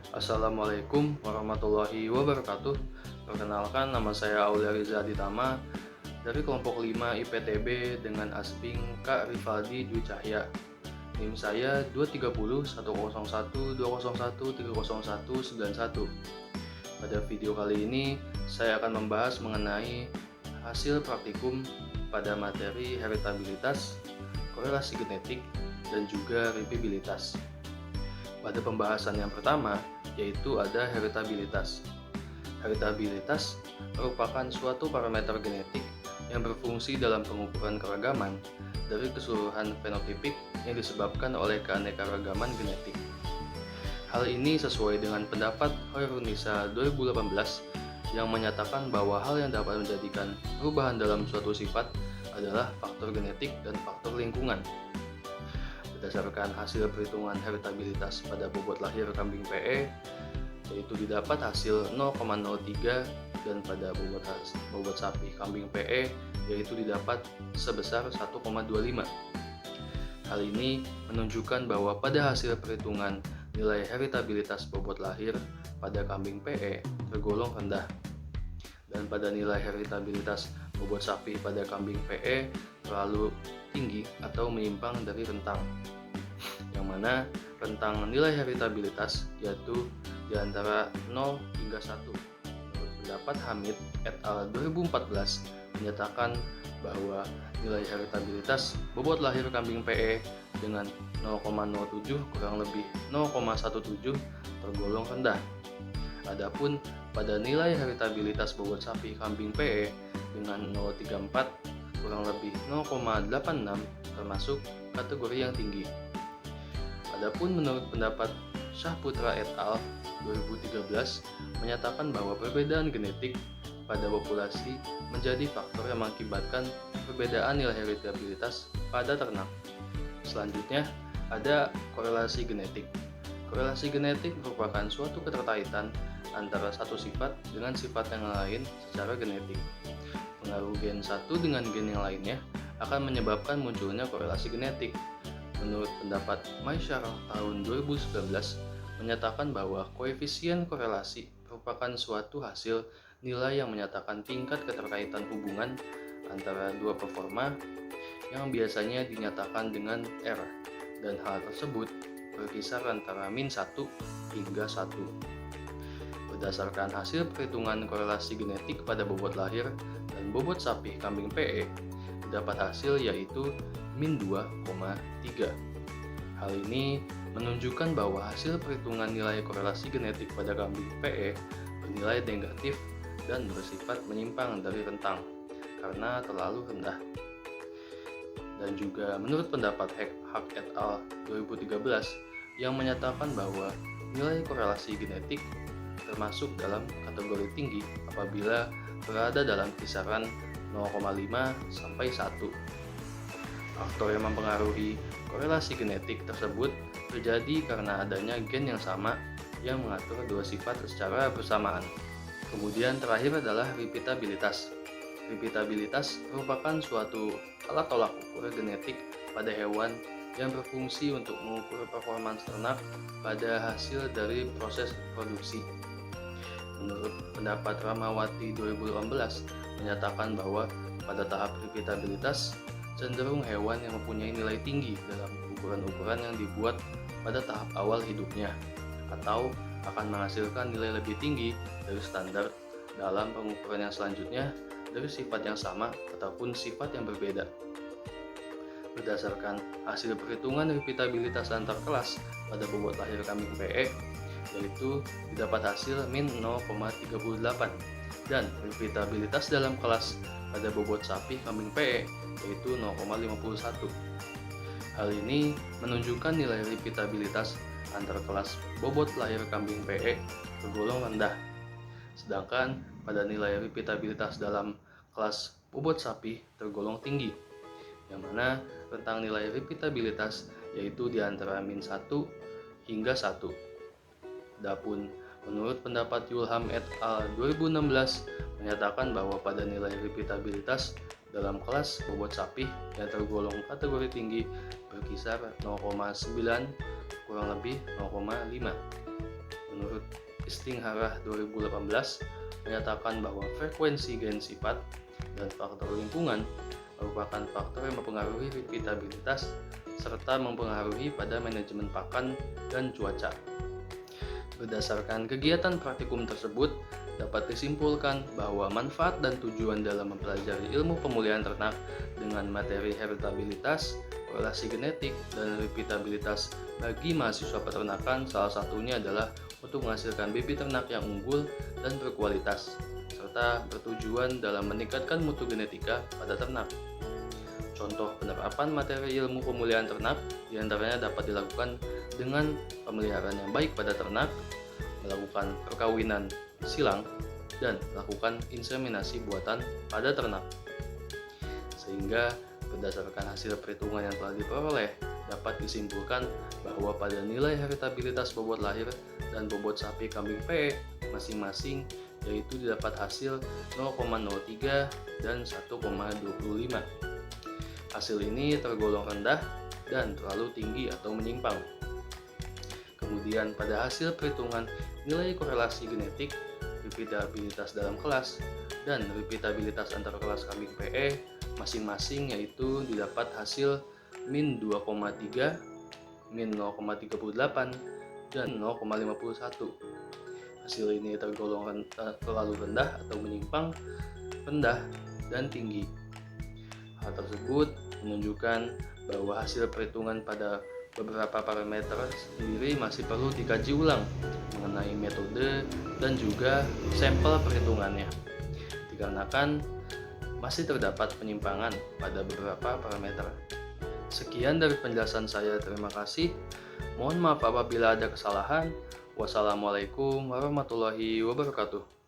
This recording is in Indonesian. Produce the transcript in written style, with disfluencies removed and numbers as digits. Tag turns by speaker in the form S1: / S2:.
S1: Assalamualaikum warahmatullahi wabarakatuh. Perkenalkan, nama saya Aulia Riza Aditama dari kelompok 5 IPTB dengan Asping Kak Rivaldi Dwi Cahya. NIM saya 230 101 201 301 91. Pada video kali ini saya akan membahas mengenai hasil praktikum pada materi heritabilitas, korelasi genetik, dan juga repibilitas. Pada pembahasan yang pertama, yaitu ada heritabilitas. Heritabilitas merupakan suatu parameter genetik yang berfungsi dalam pengukuran keragaman dari keseluruhan fenotipik yang disebabkan oleh keanekaragaman genetik. Hal ini sesuai dengan pendapat Hoerunisa 2018 yang menyatakan bahwa hal yang dapat menjadikan perubahan dalam suatu sifat adalah faktor genetik dan faktor lingkungan. Berdasarkan hasil perhitungan heritabilitas pada bobot lahir kambing PE, yaitu didapat hasil 0,03, dan pada bobot sapi kambing PE yaitu didapat sebesar 1,25. Hal ini menunjukkan bahwa pada hasil perhitungan nilai heritabilitas bobot lahir pada kambing PE tergolong rendah, dan pada nilai heritabilitas bobot sapi pada kambing PE terlalu tinggi atau menyimpang dari rentang, yang mana rentang nilai heritabilitas yaitu di antara 0 hingga 1. Menurut pendapat Hamid et al. 2014 menyatakan bahwa nilai heritabilitas bobot lahir kambing PE dengan 0,07 kurang lebih 0,17 tergolong rendah. Adapun pada nilai heritabilitas bobot sapi kambing PE dengan 0,34 kurang lebih 0,86 termasuk kategori yang tinggi. Adapun menurut pendapat Syahputra et al. 2013 menyatakan bahwa perbedaan genetik pada populasi menjadi faktor yang mengakibatkan perbedaan nilai heritabilitas pada ternak. Selanjutnya ada korelasi genetik. Korelasi genetik merupakan suatu keterkaitan antara satu sifat dengan sifat yang lain secara genetik. Pengaruh gen satu dengan gen yang lainnya akan menyebabkan munculnya korelasi genetik. Menurut pendapat Maisyar tahun 2019 menyatakan bahwa koefisien korelasi merupakan suatu hasil nilai yang menyatakan tingkat keterkaitan hubungan antara dua performa yang biasanya dinyatakan dengan R, dan hal tersebut berkisar antara -1 hingga 1. Berdasarkan hasil perhitungan korelasi genetik pada bobot lahir dan bobot sapi kambing PE, dapat hasil yaitu -2,3. Hal ini menunjukkan bahwa hasil perhitungan nilai korelasi genetik pada kambing PE bernilai negatif dan bersifat menyimpang dari rentang karena terlalu rendah. Dan juga menurut pendapat Hak et al. 2013 yang menyatakan bahwa nilai korelasi genetik termasuk dalam kategori tinggi apabila berada dalam kisaran 0,5 sampai 1. Faktor yang mempengaruhi korelasi genetik tersebut terjadi karena adanya gen yang sama yang mengatur dua sifat secara bersamaan. Kemudian terakhir adalah repeatabilitas. Repeatabilitas merupakan suatu alat tolak ukur genetik pada hewan yang berfungsi untuk mengukur performans ternak pada hasil dari proses produksi. Menurut pendapat Ramawati 2018 menyatakan bahwa pada tahap repeatabilitas cenderung hewan yang mempunyai nilai tinggi dalam ukuran-ukuran yang dibuat pada tahap awal hidupnya, atau akan menghasilkan nilai lebih tinggi dari standar dalam pengukuran yang selanjutnya dari sifat yang sama ataupun sifat yang berbeda. Berdasarkan hasil perhitungan repeatabilitas antar kelas pada bobot lahir kambing PE, yaitu didapat hasil -0,38, dan repeatabilitas dalam kelas pada bobot sapi kambing PE yaitu 0,51. Hal ini menunjukkan nilai repeatabilitas antar kelas bobot lahir kambing PE tergolong rendah, sedangkan pada nilai repeatabilitas dalam kelas bobot sapi tergolong tinggi, yang mana rentang nilai repeatabilitas yaitu di antara -1 hingga 1. Adapun menurut pendapat Yulham et al. 2016 menyatakan bahwa pada nilai repeatabilitas dalam kelas bobot sapi yang tergolong kategori tinggi berkisar 0,9 kurang lebih 0,5. menurut Istingharah 2018 menyatakan bahwa frekuensi gen sifat dan faktor lingkungan merupakan faktor yang mempengaruhi repeatabilitas serta mempengaruhi pada manajemen pakan dan cuaca. Berdasarkan kegiatan praktikum tersebut, dapat disimpulkan bahwa manfaat dan tujuan dalam mempelajari ilmu pemulihan ternak dengan materi heritabilitas, korelasi genetik, dan repeatabilitas bagi mahasiswa peternakan salah satunya adalah untuk menghasilkan bibit ternak yang unggul dan berkualitas, serta bertujuan dalam meningkatkan mutu genetika pada ternak. Contoh penerapan materi ilmu pemulihan ternak diantaranya dapat dilakukan dengan pemeliharaan yang baik pada ternak, melakukan perkawinan silang, dan melakukan inseminasi buatan pada ternak. Sehingga berdasarkan hasil perhitungan yang telah diperoleh, dapat disimpulkan bahwa pada nilai heritabilitas bobot lahir dan bobot sapi kambing PE masing-masing yaitu didapat hasil 0,03 dan 1,25. Hasil ini tergolong rendah dan terlalu tinggi atau menyimpang. Kemudian pada hasil perhitungan nilai korelasi genetik, repeatabilitas dalam kelas, dan repeatabilitas antar kelas kambing PE masing-masing yaitu didapat hasil min 2,3, min 0,38, dan 0,51. Hasil ini tergolong terlalu rendah atau menyimpang, rendah, dan tinggi. Hal tersebut menunjukkan bahwa hasil perhitungan pada beberapa parameter sendiri masih perlu dikaji ulang mengenai metode dan juga sampel perhitungannya, dikarenakan masih terdapat penyimpangan pada beberapa parameter. Sekian dari penjelasan saya, terima kasih. Mohon maaf apabila ada kesalahan. Wassalamualaikum warahmatullahi wabarakatuh.